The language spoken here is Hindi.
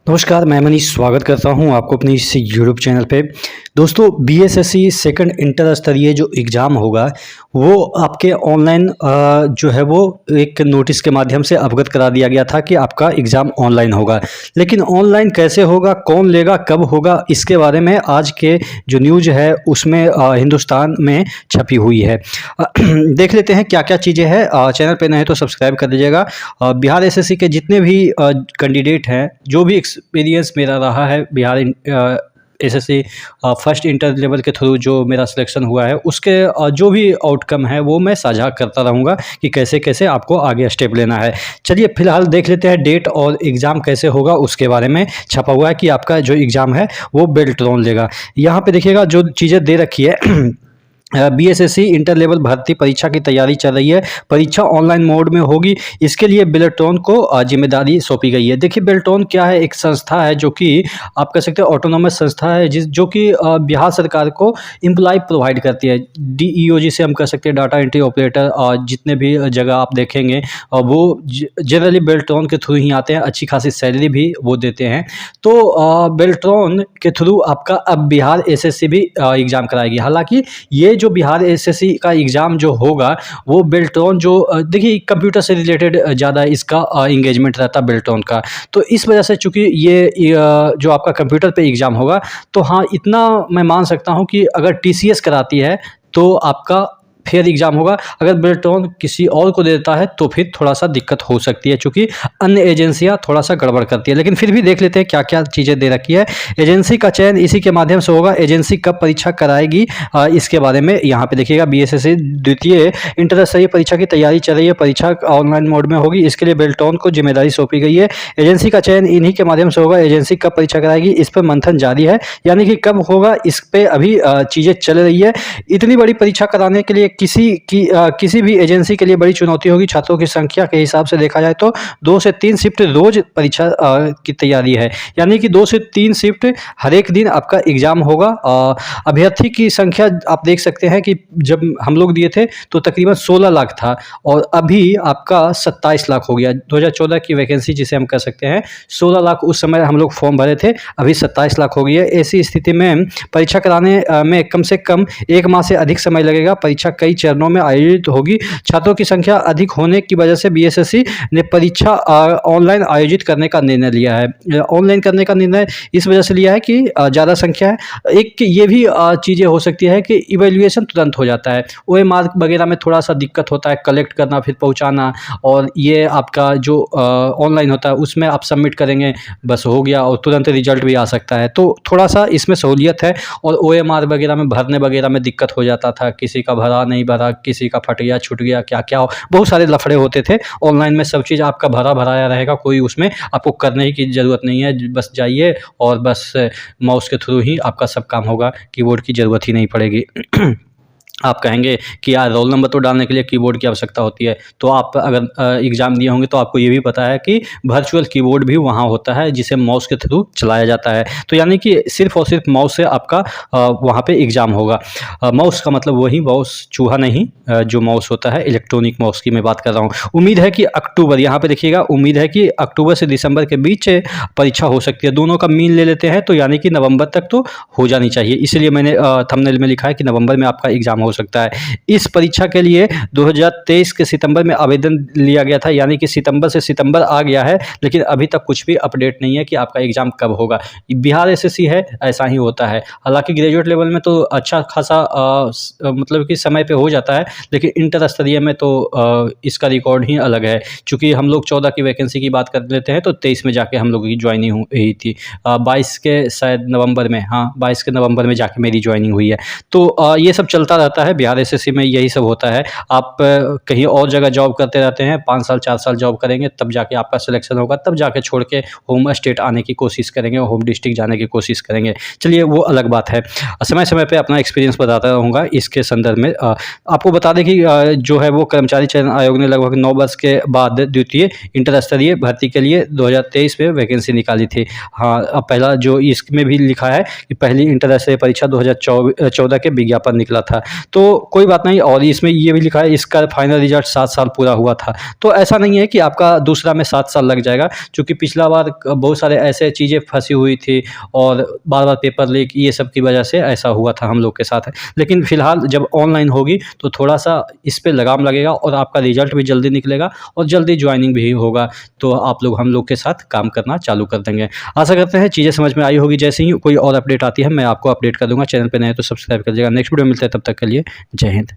नमस्कार, मैं मनीष स्वागत करता हूं आपको अपनी इस यूट्यूब चैनल पे। दोस्तों, बीएसएससी सेकंड इंटर स्तरीय जो एग्ज़ाम होगा वो आपके ऑनलाइन जो है वो एक नोटिस के माध्यम से अवगत करा दिया गया था कि आपका एग्ज़ाम ऑनलाइन होगा। लेकिन ऑनलाइन कैसे होगा, कौन लेगा, कब होगा, इसके बारे में आज के जो न्यूज़ है उसमें हिंदुस्तान में छपी हुई है। देख लेते हैं क्या-क्या चीज़ें हैं। चैनल पे नए हैं तो सब्सक्राइब कर लीजिएगा। बिहार एसएससी के जितने भी कैंडिडेट हैं, जो भी एक्सपीरियंस मेरा रहा है Bihar SSC first inter level के थ्रू जो मेरा सिलेक्शन हुआ है उसके जो भी आउटकम है वो मैं साझा करता रहूँगा कि कैसे-कैसे आपको आगे स्टेप लेना है। चलिए फ़िलहाल देख लेते हैं डेट और एग्ज़ाम कैसे होगा उसके बारे में छपा हुआ है कि आपका जो एग्ज़ाम है वो बेल्ट्रॉन लेगा। यहाँ पे देखिएगा जो चीज़ें दे रखी है बीएसएससी इंटर लेवल भर्ती परीक्षा की तैयारी चल रही है। परीक्षा ऑनलाइन मोड में होगी। इसके लिए बेल्ट्रॉन को जिम्मेदारी सौंपी गई है। देखिए, बेल्ट्रॉन क्या है? एक संस्था है जो कि आप कह सकते हैं ऑटोनोमस संस्था है जो कि बिहार सरकार को एम्प्लॉय प्रोवाइड करती है। डीईओ जिसे हम कह सकते हैं, डाटा एंट्री ऑपरेटर, जितने भी जगह आप देखेंगे वो जनरली बेल्ट्रॉन के थ्रू ही आते हैं। अच्छी खासी सैलरी भी वो देते हैं। तो बेल्ट्रॉन के थ्रू आपका अब बिहार एसएससी भी एग्ज़ाम कराएगी। हालाँकि ये जो बिहार एसएससी का एग्ज़ाम जो होगा वो बेल्ट्रॉन जो देखिए कंप्यूटर से रिलेटेड ज़्यादा इसका एंगेजमेंट रहता है बेल्ट्रॉन का। तो इस वजह से चूँकि ये जो आपका कंप्यूटर पे एग्ज़ाम होगा तो हाँ, इतना मैं मान सकता हूँ कि अगर टीसीएस कराती है तो आपका फेयर एग्ज़ाम होगा। अगर बेल्ट्रॉन किसी और को देता है तो फिर थोड़ा-सा दिक्कत हो सकती है, चूँकि अन्य एजेंसियाँ थोड़ा-सा गड़बड़ करती है। लेकिन फिर भी देख लेते हैं क्या-क्या चीज़ें दे रखी है। एजेंसी का चयन इसी के माध्यम से होगा। एजेंसी कब परीक्षा कराएगी इसके बारे में यहाँ पे देखिएगा। बीएसएससी द्वितीय इंटर स्तरीय परीक्षा की तैयारी चल रही है। परीक्षा ऑनलाइन मोड में होगी। इसके लिए बेल्ट्रॉन को जिम्मेदारी सौंपी गई है। एजेंसी का चयन इन्हीं के माध्यम से होगा। एजेंसी कब परीक्षा कराएगी इस पर मंथन जारी है, यानी कि कब होगा इस पे अभी चीज़ें चल रही है। इतनी बड़ी परीक्षा कराने के लिए किसी भी एजेंसी के लिए बड़ी चुनौती होगी। छात्रों की संख्या के हिसाब से देखा जाए तो 2 से 3 शिफ्ट रोज़ परीक्षा की तैयारी है, यानी कि 2 से 3 शिफ्ट हर एक दिन आपका एग्ज़ाम होगा। अभ्यर्थी की संख्या आप देख सकते हैं कि जब हम लोग दिए थे तो तकरीबन 16 लाख था और अभी आपका 27 लाख हो गया। 2014 की वैकेंसी जिसे हम कह सकते हैं, 16 लाख उस समय हम लोग फॉर्म भरे थे, अभी 27 लाख हो गई है। ऐसी स्थिति में परीक्षा कराने में कम से कम 1 माह से अधिक समय लगेगा। परीक्षा कई चरणों में आयोजित होगी। छात्रों की संख्या अधिक होने की वजह से बीएसएससी ने परीक्षा ऑनलाइन आयोजित करने का निर्णय लिया है। ऑनलाइन करने का निर्णय इस वजह से लिया है कि ज़्यादा संख्या है। एक ये भी चीज़ें हो सकती है कि इवैल्यूएशन तुरंत हो जाता है। ओएमआर वगैरह में थोड़ा-सा दिक्कत होता है, कलेक्ट करना फिर पहुँचाना, और ये आपका जो ऑनलाइन होता है उसमें आप सबमिट करेंगे, बस हो गया और तुरंत रिजल्ट भी आ सकता है। तो थोड़ा-सा इसमें सहूलियत है। और ओएमआर वगैरह में भरने वगैरह में दिक्कत हो जाता था, किसी का भरा नहीं भरा, किसी का फट गया, छूट गया, क्या-क्या बहुत सारे लफड़े होते थे। ऑनलाइन में सब चीज़ आपका भरा-भराया रहेगा, कोई उसमें आपको करने की ज़रूरत नहीं है। बस जाइए और बस माउस के थ्रू ही आपका सब काम होगा, कीबोर्ड की ज़रूरत ही नहीं पड़ेगी। आप कहेंगे कि यार रोल नंबर तो डालने के लिए कीबोर्ड की आवश्यकता होती है, तो आप अगर एग्ज़ाम दिए होंगे तो आपको ये भी पता है कि वर्चुअल कीबोर्ड भी वहाँ होता है जिसे माउस के थ्रू चलाया जाता है। तो यानी कि सिर्फ़ और सिर्फ माउस से आपका वहाँ पे एग्ज़ाम होगा। माउस का मतलब वही माउस, चूहा नहीं, जो माउस होता है इलेक्ट्रॉनिक माउस की मैं बात कर रहा हूँ। उम्मीद है कि अक्टूबर, यहाँ पे देखिएगा, उम्मीद है कि अक्टूबर से दिसंबर के बीच परीक्षा हो सकती है। दोनों का मीन ले लेते हैं तो यानी कि नवंबर तक तो हो जानी चाहिए। इसीलिए मैंने थंबनेल में लिखा है कि नवंबर में आपका एग्ज़ाम हो सकता है। इस परीक्षा के लिए 2023 के सितंबर में आवेदन लिया गया था, यानी कि सितंबर से सितंबर आ गया है, लेकिन अभी तक कुछ भी अपडेट नहीं है कि आपका एग्ज़ाम कब होगा। बिहार एसएससी है, ऐसा ही होता है। हालांकि ग्रेजुएट लेवल में तो अच्छा खासा मतलब कि समय पे हो जाता है, लेकिन इंटर स्तरीय में तो इसका रिकॉर्ड ही अलग है। चूँकि हम लोग 14 की वैकेंसी की बात कर लेते हैं तो 23 में जाके हम लोगों की ज्वाइनिंग हुई थी। 22 के शायद नवंबर में, हाँ 22 के नवंबर में जाके मेरी ज्वाइनिंग हुई है। तो ये सब चलता रहता है। बिहार एसएससी में यही सब होता है। आप कहीं और जगह जॉब करते रहते हैं, 5 साल 4 साल जॉब करेंगे, तब जाके आपका सिलेक्शन होगा, तब जाके छोड़ के होम स्टेट आने की कोशिश करेंगे, होम डिस्ट्रिक्ट जाने की कोशिश करेंगे। चलिए वो अलग बात है। समय-समय पे अपना एक्सपीरियंस बताता रहूँगा इसके संदर्भ में। आपको बता दें कि जो है वो कर्मचारी चयन आयोग ने लगभग 9 वर्ष के बाद द्वितीय इंटर स्तरीय भर्ती के लिए 2023 में वैकेंसी निकाली थी। हाँ, अब पहला जो इसमें भी लिखा है कि पहली इंटर स्तरीय परीक्षा 2014 के विज्ञापन निकला था। तो कोई बात नहीं। और इसमें ये भी लिखा है इसका फाइनल रिजल्ट 7 साल पूरा हुआ था। तो ऐसा नहीं है कि आपका दूसरा में 7 साल लग जाएगा, क्योंकि पिछला बार बहुत सारे ऐसे चीज़ें फँसी हुई थी और बार-बार पेपर लीक ये सब की वजह से ऐसा हुआ था हम लोग के साथ। लेकिन फ़िलहाल जब ऑनलाइन होगी तो थोड़ा-सा इस पे लगाम लगेगा और आपका रिजल्ट भी जल्दी निकलेगा और जल्दी जॉइनिंग भी होगा। तो आप लोग हम लोग के साथ काम करना चालू कर देंगे। आशा करते हैं चीज़ें समझ में आई होगी। जैसे ही कोई और अपडेट आती है मैं आपको अपडेट कर दूँगा। चैनल पे नए हैं तो सब्सक्राइब कर लीजिएगा। नेक्स्ट वीडियो में मिलते हैं, तब तक के लिए जय हिंद।